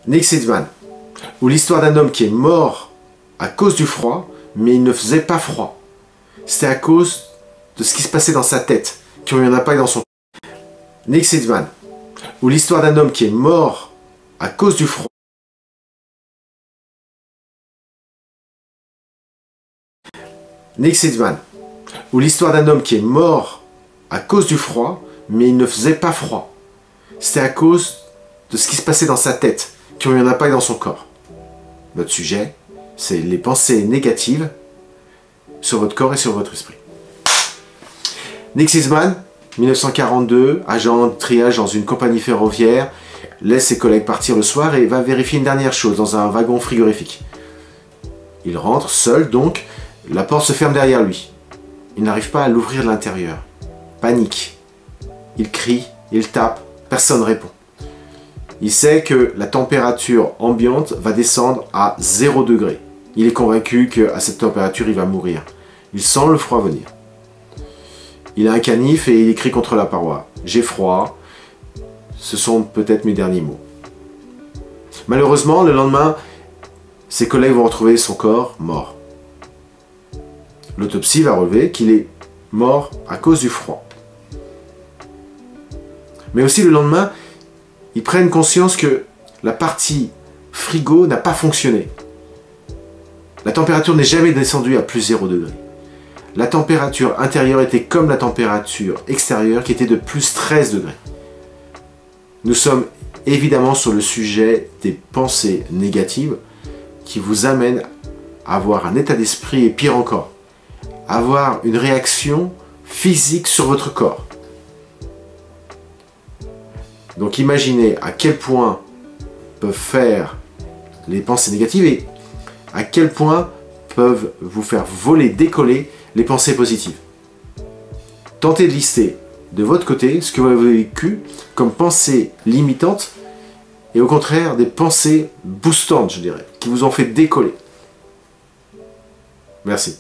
Nick Sidman, ou l'histoire d'un homme qui est mort à cause du froid, mais il ne faisait pas froid. C'était à cause de ce qui se passait dans sa tête, qui ont eu un impact dans son corps. Nick Sidman, ou l'histoire d'un homme qui est mort à cause du froid. Nick Sidman, ou l'histoire d'un homme qui est mort à cause du froid, mais il ne faisait pas froid. C'était à cause de ce qui se passait dans sa tête, qui ont eu un impact dans son corps. Notre sujet, c'est les pensées négatives sur votre corps et sur votre esprit. Nick Sidman, 1942, agent de triage dans une compagnie ferroviaire, laisse ses collègues partir le soir et va vérifier une dernière chose dans un wagon frigorifique. Il rentre seul donc, la porte se ferme derrière lui. Il n'arrive pas à l'ouvrir de l'intérieur. Panique. Il crie, il tape, personne ne répond. Il sait que la température ambiante va descendre à 0 degré. Il est convaincu qu'à cette température, il va mourir. Il sent le froid venir. Il a un canif et il écrit contre la paroi. « J'ai froid. Ce sont peut-être mes derniers mots. » Malheureusement, le lendemain, ses collègues vont retrouver son corps mort. L'autopsie va relever qu'il est mort à cause du froid. Mais aussi le lendemain, ils prennent conscience que la partie frigo n'a pas fonctionné. La température n'est jamais descendue à plus 0 degré. La température intérieure était comme la température extérieure qui était de plus 13 degrés. Nous sommes évidemment sur le sujet des pensées négatives qui vous amènent à avoir un état d'esprit et pire encore, avoir une réaction physique sur votre corps. Donc imaginez à quel point peuvent faire les pensées négatives et à quel point peuvent vous faire voler, décoller les pensées positives. Tentez de lister de votre côté ce que vous avez vécu comme pensées limitantes et au contraire des pensées boostantes, je dirais, qui vous ont fait décoller. Merci.